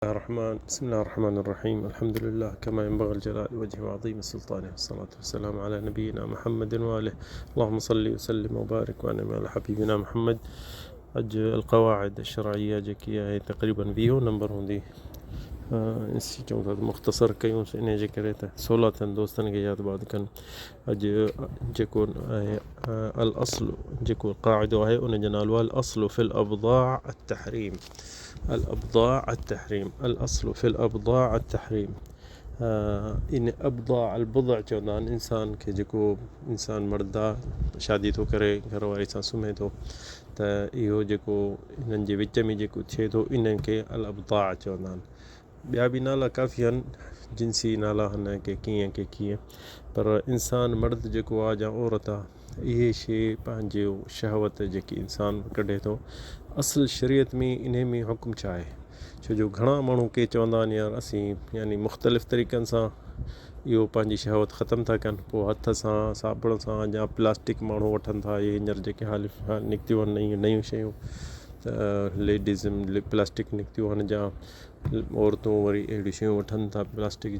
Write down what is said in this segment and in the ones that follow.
بسم الله الرحمن الرحيم. الحمد لله كما ينبغي الجلال وجهه وعظيم السلطان، والصلاة والسلام على نبينا محمد وآله. اللهم صل وسلم وبارك وانعم على حبيبنا محمد. अॼु القواعد الشرعية जेकी आहे तक़रीबन 20 नंबर हूंदी। इसी चऊं था मुख़्तसर कयूंसि, इन जे करे त सवला थियनि दोस्तनि खे यादि बाद कनि। अॼु जेको आहे अल असलु जेको क़ाइदो आहे उन जो नालो आहे अल असलु फ़िल अबदाअ अत-तहरीम। अल अबदाअ अत-तहरीम, अल असलु फ़िल अबदाअ अत-तहरीम। इन अबदाअ अल बुदअ चवंदा आहिनि इंसान खे, जेको इंसान मर्द आहे, शादी थो करे, घरवारी सां सुम्हे थो, त इहो जेको इन्हनि जे विच में जेको थिए थो इन्हनि खे अल अबदाअ चवंदा आहिनि। ॿिया बि नाला काफ़ी आहिनि, जिन्सी नाला आहिनि के कीअं, पर इंसान मर्द जेको आहे या औरत आहे, इहे शइ पंहिंजो शहवत जेकी इंसान कढे थो, असुल शरीयत में इन में हुकुम छा आहे? छो जो घणा माण्हू के चवंदा आहिनि यार असीं यानी मुख़्तलिफ़ तरीक़नि सां इहो पंहिंजी शहवत ख़तमु था कनि, पोइ हथ सां साबुण सां या प्लास्टिक माण्हू वठनि था। इहे हींअर जेके हाल निकितियूं आहिनि नयूं शयूं, त लेडीज़ प्लास्टिक निकितियूं आहिनि, या औरतूं वरी अहिड़ियूं शयूं वठनि था प्लास्टिक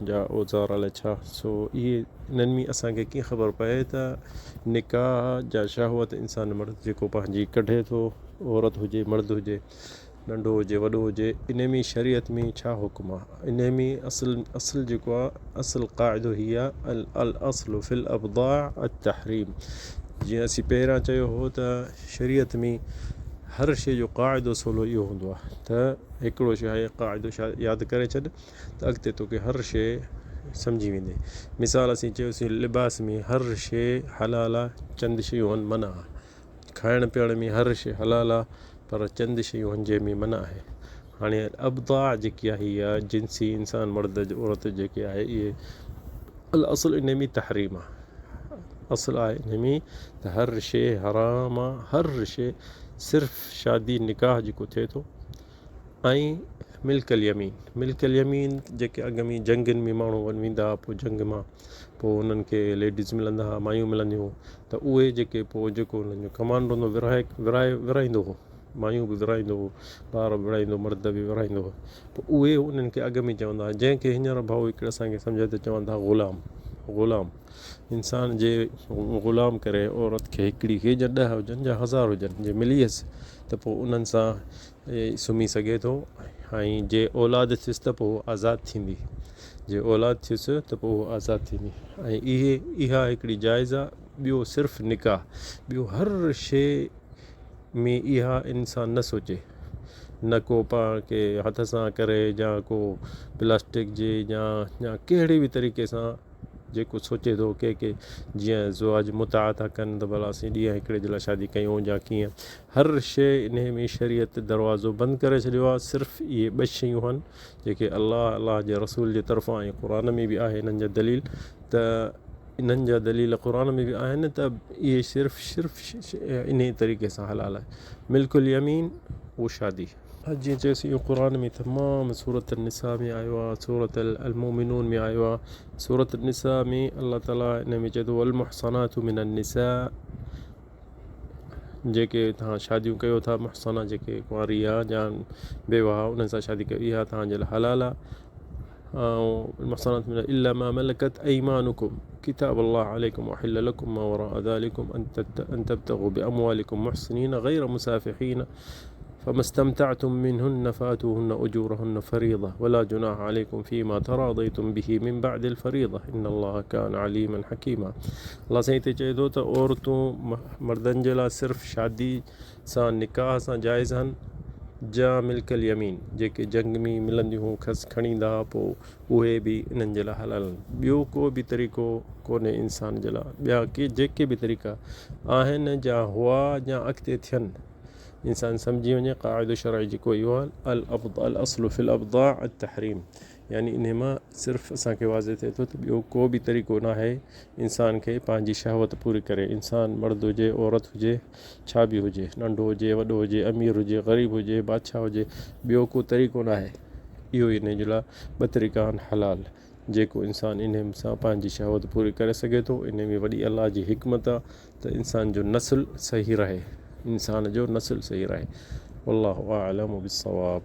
जा औज़ार अलाए छा। सो इहे इन्हनि में असांखे कीअं ख़बर पए त निकाह जा शहवत इंसान मर्द जेको पंहिंजी कढे थो, औरत हुजे मर्द हुजे, नंढो हुजे वॾो हुजे, इन में शरीयत में छा हुकुम आहे? इन में असुल जेको आहे, असुल क़ाइदो ही आहे अल असलु फ़िल अबदाअ अत-तहरीम। जीअं असीं पहिरियां चयो हो त शरीयत में हर शइ जो क़ाइदो सवलो इहो हूंदो आहे त हिकिड़ो शइ आहे क़ाइदो यादि करे छॾ, त अॻिते तोखे हर शइ सम्झी वेंदे। मिसाल असीं चयोसीं लिबास में हर शइ हलाल आहे, चंद शयूं आहिनि मना आहे। खाइण पीअण में हर शइ हलाल आहे, पर चंद शयूं आहिनि जंहिंमें मना आहे। हाणे अबदाअ जेकी आहे इहा जिन्सी इंसान मर्द औरत जेके आहे, इहे अल असुल इन में तहरीम आहे। असुल आहे इन में त हर शइ हराम आहे, हर शइ सिर्फ़ु शादी निकाह जेको थिए थो ऐं मिल्कल यमीन जेके अॻ में जंगनि में माण्हू वेंदा, पोइ जंग मां पोइ उन्हनि खे लेडीज़ मिलंदा हुआ, मायूं मिलंदियूं, त उहे जेके पोइ जेको उन्हनि जो कमांडो हूंदो विराईंदो हो, मायूं बि विराईंदो हो, ॿार बि विराईंदो, मर्द बि विराईंदो हो। पोइ उहे उन्हनि खे अॻ में चवंदा हुआ, जंहिंखे हींअर भाऊ हिकिड़े असांखे सम्झ त चवनि था ग़ुलाम। इंसान जे ग़ुलाम करे औरत खे, हिकिड़ी खे या 10 हुजनि या 1000 हुजनि, जे मिलीअसि त पोइ उन्हनि सां सुम्ही सघे थो। ऐं जे औलाद थियसि त पोइ आज़ादु थींदी, जे औलाद थियसि त पोइ उहो आज़ादु थींदी। ऐं इहा हिकिड़ी जाइज़ आहे। ॿियो सिर्फ़ु निकाह, ॿियो हर शइ में इहा इंसान न सोचे, न को पाण के हथ सां करे, या को प्लास्टिक जे या कहिड़े बि तरीक़े सां जेको सोचे थो के जीअं ज़वाज मुता था कनि त भला असीं ॾींहं हिकिड़े जे लाइ शादी कयूं या कीअं, हर शइ इन में शरीयत दरवाज़ो बंदि करे छॾियो आहे। सिर्फ़ु इहे 2 शयूं आहिनि जेके अलाह जे रसूल जे तरफ़ां ऐं क़ुर में बि आहे इन्हनि जा दलील, त इन्हनि जा दलील क़ुर में बि आहिनि त इहे सिर्फ़ु इन तरीक़े सां हलाल आहे। मिल्कुल यमीन उहो शादी, जीअं चयोसीं इहो क़ुर में तमामु सूरत निसा में आयो आहे, सूरत अल मोमिनून में आयो आहे। सूरत निसा में अल्लाह ताला इन में चए थो वल मुहसनातु मिनन निसा, जेके तव्हां शादियूं कयो था, मुहसना जेके कुंवारी आहे या बेवाह, उन्हनि सां शादी कयो, इहा तव्हांजे लाइ हलाल आहे। ऐं मुहसनात मिन इल्ला मा मलकत ऐमानुकुम किताबुल्लाह अलैकुम वहिल्ल लकुम मा वराअ ज़ालिकुम अन तब्तगू बिअमवालिकुम मुहसिनीन गैर मुसाफिहीन फमस्तमतअतुम मिनहुन्न फातूहुन्न उजूरहुन्न फरीदा वला जुनाह अलैकुम फीमा तरादयतुम बिही मिन बअदिल फरीदा इन्नल्लाह कान अलीमन हकीमा। अल्लाह साईं हिते चए थो त औरतूं मर्दनि जे लाइ सिर्फ़ु शादी सां निकाह सां जाइज़ आहिनि, जा मिल्कल यमीन जेके जंग में मिलंदियूं खणी ईंदा, पोइ उहे बि इन्हनि जे लाइ हलाल आहिनि। ॿियो को बि तरीक़ो कोन्हे इंसान जे लाइ, ॿिया जेके बि तरीक़ा आहिनि जा हुआ या अॻिते थियनि, इंसान सम्झी वञे क़ाइदो शरई जेको इहो आहे अल असलु फ़िल अबदाअ अत-तहरीम। यानी इन मां सिर्फ़ु असांखे वाज़े थिए थो त ॿियो को बि तरीक़ो न आहे इंसान खे पंहिंजी शहवत पूरी करे। इंसान मर्द हुजे औरत हुजे, छा बि हुजे, नंढो हुजे वॾो हुजे, अमीर हुजे ग़रीब हुजे, बादशाह हुजे, ॿियो को तरीक़ो न आहे। इहो ई इन जे लाइ 2 तरीक़ा आहिनि हलाल, जेको इंसान इन सां पंहिंजी शहवत पूरी करे सघे थो। इन में वॾी अलाह जी हिकमत आहे त इंसान जो नस्ल सही रहे, इंसान जो नस्ल सही रहे। वल्लाहु अअलम बिस्सवाब।